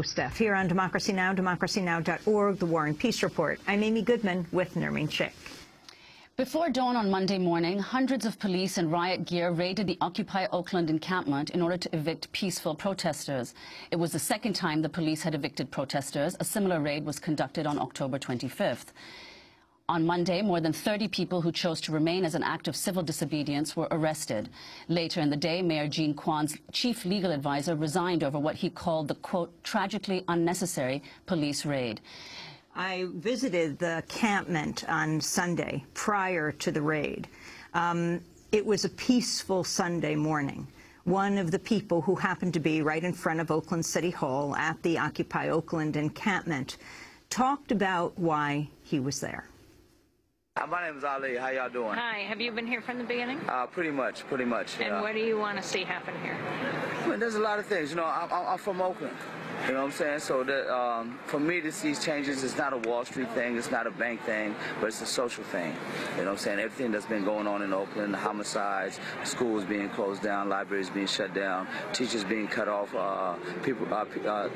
Steph here on Democracy Now!, democracynow.org, The War and Peace Report. I'm Amy Goodman with Nermeen Sheikh. Before dawn on Monday morning, hundreds of police in riot gear raided the Occupy Oakland encampment in order to evict peaceful protesters. It was the second time the police had evicted protesters. A similar raid was conducted on October 25th. On Monday, more than 30 people who chose to remain as an act of civil disobedience were arrested. Later in the day, Mayor Jean Quan's chief legal advisor resigned over what he called the, quote, tragically unnecessary police raid. I visited the encampment on Sunday prior to the raid. It was a peaceful Sunday morning. One of the people who happened to be right in front of Oakland City Hall at the Occupy Oakland encampment talked about why he was there. My name is Ali. How y'all doing? Hi. Have you been here from the beginning? Pretty much. And what do you want to see happen here? I mean, there's a lot of things. You know, I'm from Oakland. You know what I'm saying? So that for me to see changes, it's not a Wall Street thing, it's not a bank thing, but it's a social thing. You know what I'm saying? Everything that's been going on in Oakland, the homicides, schools being closed down, libraries being shut down, teachers being cut off,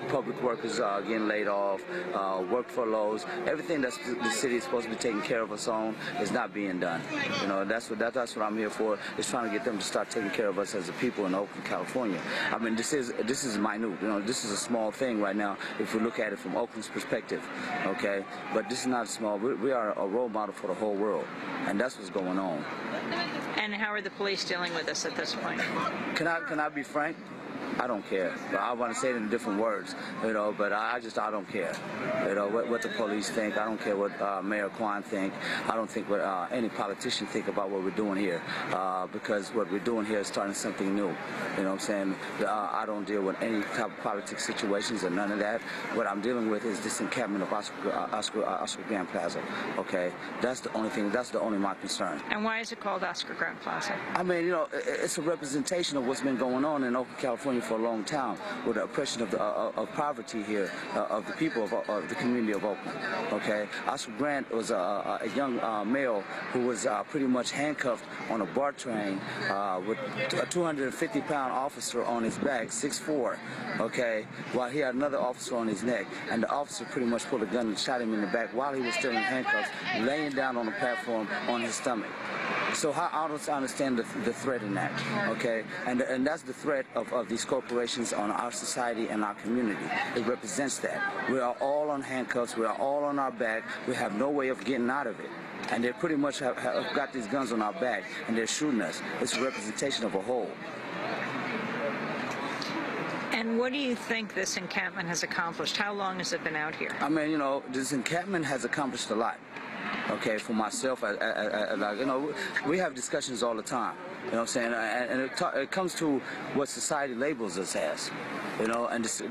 public workers getting laid off, work furloughs, everything that the city is supposed to be taking care of us on is not being done. You know, that's what I'm here for, is trying to get them to start taking care of us as a people in Oakland, California. I mean, this is minute. You know, this is a small thing right now if we look at it from Oakland's perspective, okay? But this is not small. We are a role model for the whole world, and that's what's going on. And how are the police dealing with this at this point? Can I be frank? I don't care. But I want to say it in different words, you know, but I don't care. You know, what the police think. I don't care what Mayor Quan think. I don't think what any politician think about what we're doing here, because what we're doing here is starting something new. You know what I'm saying? I don't deal with any type of politics situations or none of that. What I'm dealing with is this encampment of Oscar Grant Plaza, okay? That's the only thing, that's the only my concern. And why is it called Oscar Grant Plaza? I mean, you know, it's a representation of what's been going on in Oakland, California for a long time, with the oppression of poverty here, of the people of the community of Oakland. Okay, Oscar Grant was a young male who was pretty much handcuffed on a BART train with a 250-pound officer on his back, 6'4", okay, while he had another officer on his neck, and the officer pretty much pulled a gun and shot him in the back while he was still in handcuffs, laying down on the platform on his stomach. So I don't understand the threat in that, okay? And that's the threat of these corporations on our society and our community. It represents that. We are all on handcuffs. We are all on our back. We have no way of getting out of it. And they pretty much have got these guns on our back, and they're shooting us. It's a representation of a whole. And what do you think this encampment has accomplished? How long has it been out here? I mean, you know, this encampment has accomplished a lot. Okay, for myself, like, you know, we have discussions all the time, you know what I'm saying, and it comes to what society labels us as, you know, and this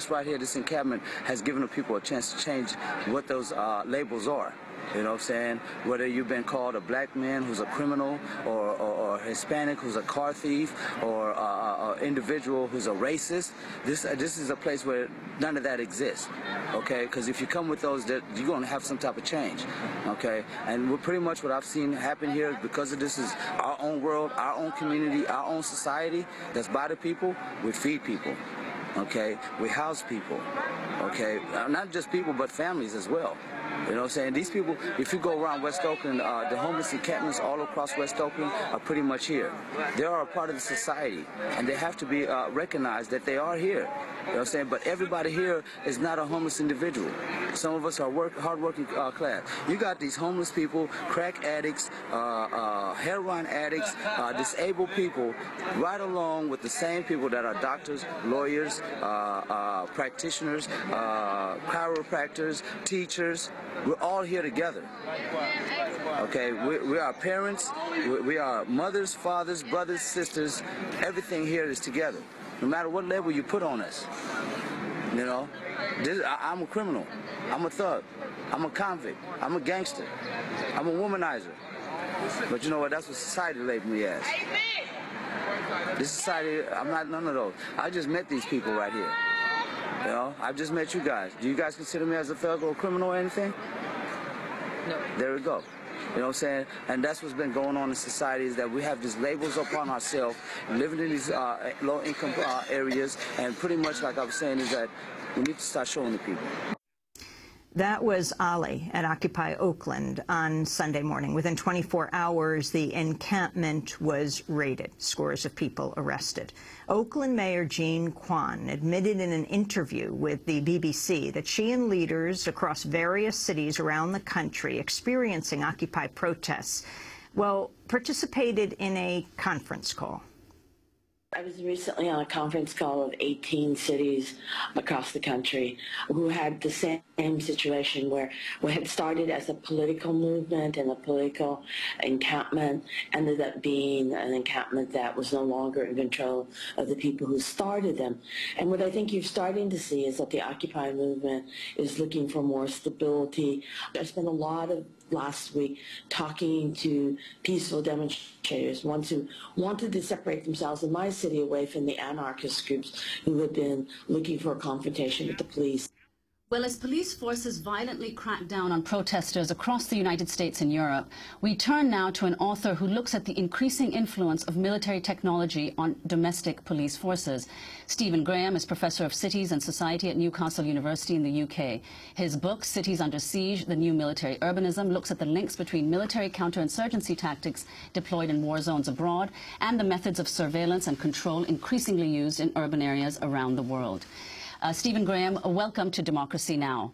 right here, this encampment has given the people a chance to change what those labels are. You know what I'm saying? Whether you've been called a black man who's a criminal, or Hispanic who's a car thief, or an individual who's a racist, this is a place where none of that exists, okay? Because if you come with those, you're going to have some type of change, okay? And pretty much what I've seen happen here, because of this, is our own world, our own community, our own society that's by the people. We feed people, okay? We house people, okay? Not just people, but families as well. You know what I'm saying? These people, if you go around West Oakland, the homeless encampments all across West Oakland are pretty much here. They are a part of the society, and they have to be recognized that they are here. You know what I'm saying? But everybody here is not a homeless individual. Some of us are hard-working class. You got these homeless people, crack addicts, heroin addicts, disabled people, right along with the same people that are doctors, lawyers, practitioners, chiropractors, teachers. We're all here together. Okay, we are parents, we are mothers, fathers, brothers, sisters. Everything here is together, no matter what label you put on us. You know, I'm a criminal, I'm a thug, I'm a convict, I'm a gangster, I'm a womanizer. But you know what, that's what society labeled me as. This society, I'm not none of those. I just met these people right here. You know, I've just met you guys. Do you guys consider me as a thug or a criminal or anything? No. There we go. You know what I'm saying? And that's what's been going on in society, is that we have these labels upon ourselves, living in these low-income areas, and pretty much, like I was saying, is that we need to start showing the people. That was Ali at Occupy Oakland on Sunday morning. Within 24 hours, the encampment was raided, scores of people arrested. Oakland Mayor Jean Quan admitted in an interview with the BBC that she and leaders across various cities around the country experiencing Occupy protests, well, participated in a conference call. I was recently on a conference call of 18 cities across the country who had the same situation, where what had started as a political movement and a political encampment ended up being an encampment that was no longer in control of the people who started them. And what I think you're starting to see is that the Occupy movement is looking for more stability. I spent a lot of last week talking to peaceful demonstrators, ones who wanted to separate themselves in my city away from the anarchist groups who had been looking for a confrontation with the police. Well, as police forces violently crack down on protesters across the United States and Europe, we turn now to an author who looks at the increasing influence of military technology on domestic police forces. Stephen Graham is Professor of Cities and Society at Newcastle University in the UK. His book, Cities Under Siege, The New Military Urbanism, looks at the links between military counterinsurgency tactics deployed in war zones abroad and the methods of surveillance and control increasingly used in urban areas around the world. Stephen Graham, welcome to Democracy Now!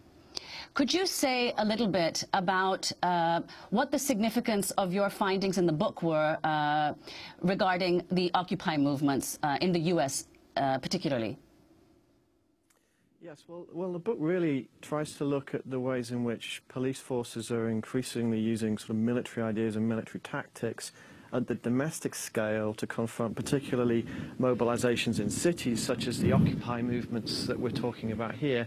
Could you say a little bit about what the significance of your findings in the book were regarding the Occupy movements in the U.S. Particularly? Yes, well, the book really tries to look at the ways in which police forces are increasingly using sort of military ideas and military tactics at the domestic scale to confront particularly mobilizations in cities such as the Occupy movements that we're talking about here,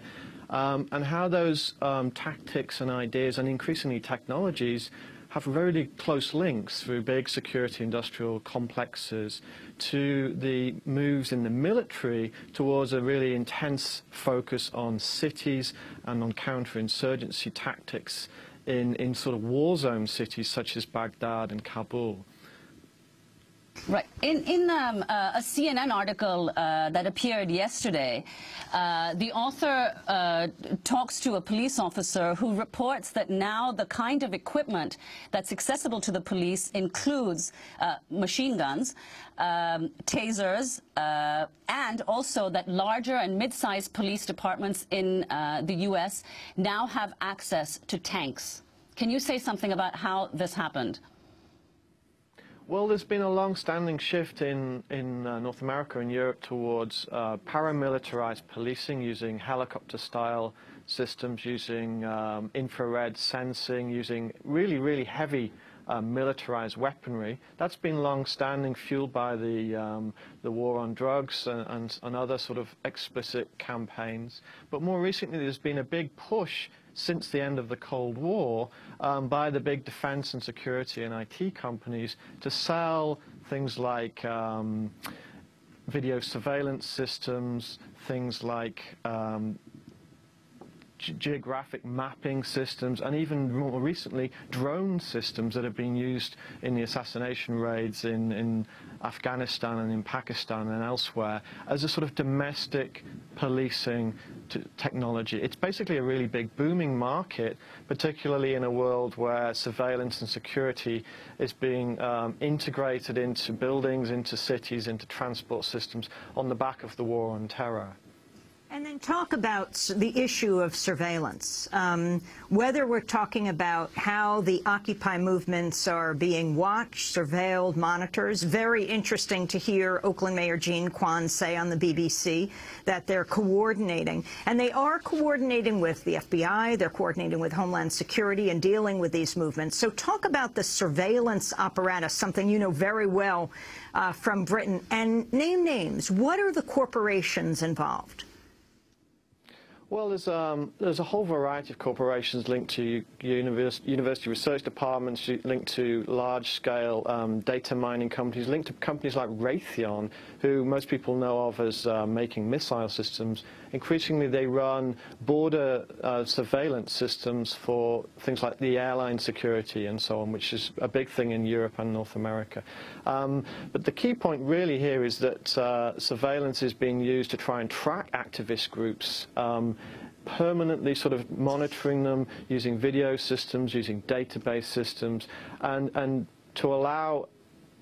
and how those tactics and ideas and increasingly technologies have very close links through big security industrial complexes to the moves in the military towards a really intense focus on cities and on counterinsurgency tactics in sort of war zone cities such as Baghdad and Kabul. Right. In a CNN article that appeared yesterday, the author talks to a police officer who reports that now the kind of equipment that's accessible to the police includes machine guns, tasers, and also that larger and mid-sized police departments in the U.S. now have access to tanks. Can you say something about how this happened? Well, there's been a long-standing shift in North America and Europe towards paramilitarized policing, using helicopter-style systems, using infrared sensing, using really heavy militarized weaponry. That's been long-standing, fueled by the war on drugs and other sort of explicit campaigns. But more recently, there's been a big push since the end of the Cold War by the big defense and security and IT companies to sell things like video surveillance systems, things like geographic mapping systems, and even more recently drone systems that have been used in the assassination raids in Afghanistan and in Pakistan and elsewhere as a sort of domestic policing technology. It's basically a really big booming market, particularly in a world where surveillance and security is being integrated into buildings, into cities, into transport systems on the back of the war on terror. And then talk about the issue of surveillance, whether we're talking about how the Occupy movements are being watched, surveilled, monitors. Very interesting to hear Oakland Mayor Jean Quan say on the BBC that they're coordinating. And they are coordinating with the FBI, they're coordinating with Homeland Security and dealing with these movements. So talk about the surveillance apparatus, something you know very well from Britain, and name names. What are the corporations involved? Well, there's a whole variety of corporations linked to university research departments, linked to large-scale data mining companies, linked to companies like Raytheon, who most people know of as making missile systems. Increasingly, they run border surveillance systems for things like the airline security and so on, which is a big thing in Europe and North America. But the key point really here is that surveillance is being used to try and track activist groups, permanently sort of monitoring them, using video systems, using database systems, and to allow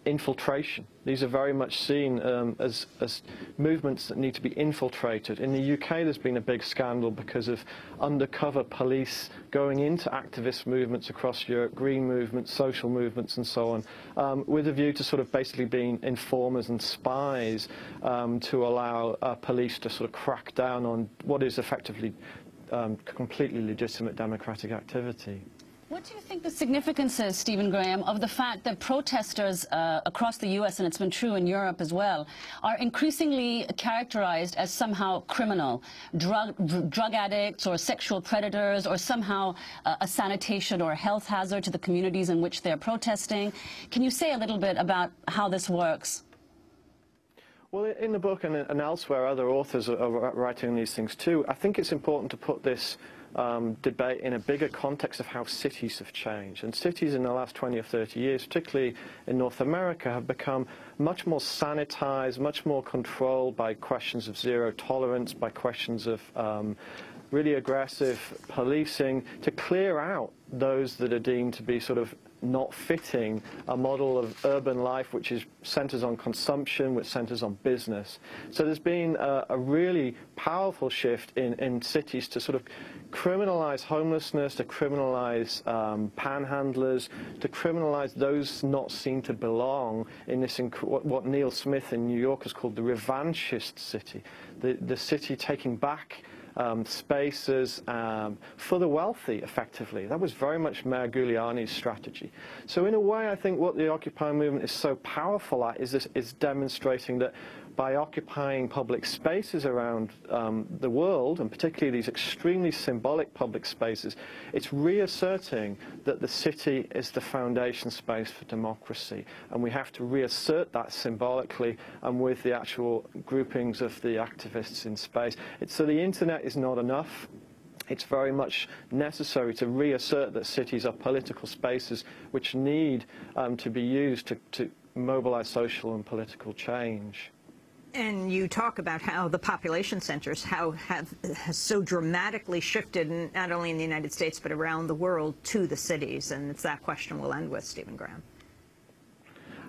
infiltration. These are very much seen as movements that need to be infiltrated. In the UK, there's been a big scandal because of undercover police going into activist movements across Europe, green movements, social movements, and so on, with a view to sort of basically being informers and spies to allow police to sort of crack down on what is effectively completely legitimate democratic activity. What do you think the significance is, Stephen Graham, of the fact that protesters across the U.S., and it's been true in Europe as well, are increasingly characterized as somehow criminal, drug addicts or sexual predators, or somehow a sanitation or health hazard to the communities in which they're protesting? Can you say a little bit about how this works? Well, in the book and elsewhere, other authors are writing these things too. I think it's important to put this debate in a bigger context of how cities have changed. And cities in the last 20 or 30 years, particularly in North America, have become much more sanitized, much more controlled by questions of zero tolerance, by questions of really aggressive policing to clear out those that are deemed to be sort of not fitting a model of urban life which centers on consumption, which centers on business. So there's been a really powerful shift in cities to sort of criminalize homelessness, to criminalize panhandlers, to criminalize those not seen to belong in this what Neil Smith in New York has called the revanchist city, the city taking back spaces for the wealthy, effectively. That was very much Mayor Giuliani's strategy. So in a way, I think what the Occupy movement is so powerful at is demonstrating that by occupying public spaces around the world, and particularly these extremely symbolic public spaces, it's reasserting that the city is the foundation space for democracy. And we have to reassert that symbolically and with the actual groupings of the activists in space. So the internet is not enough. It's very much necessary to reassert that cities are political spaces which need to be used to mobilize social and political change. And you talk about how the population centers has so dramatically shifted, not only in the United States, but around the world, to the cities. And it's that question we'll end with, Stephen Graham.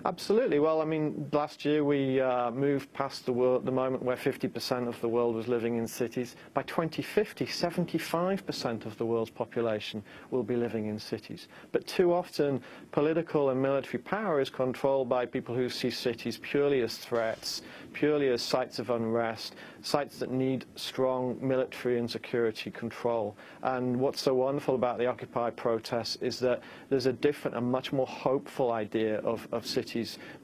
Absolutely. Well, I mean, last year we moved past the moment where 50% of the world was living in cities. By 2050, 75% of the world's population will be living in cities. But too often, political and military power is controlled by people who see cities purely as threats, purely as sites of unrest, sites that need strong military and security control. And what's so wonderful about the Occupy protests is that there's a different and much more hopeful idea of cities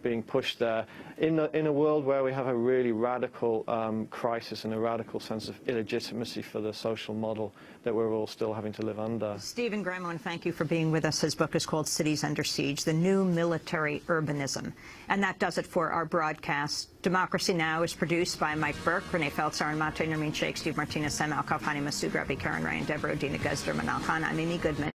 being pushed there in a world where we have a really radical crisis and a radical sense of illegitimacy for the social model that we're all still having to live under. Stephen Graham, I want to thank you for being with us. His book is called Cities Under Siege, The New Military Urbanism. And that does it for our broadcast. Democracy Now! Is produced by Mike Burke, Renee Feltzer, and Mate Nermeen Sheikh, Steve Martinez, Sam Alkaf, Hani Masud, Ravi Karen Ryan, Deborah Odina Guzder, Manal Khan. I'm Amy Goodman.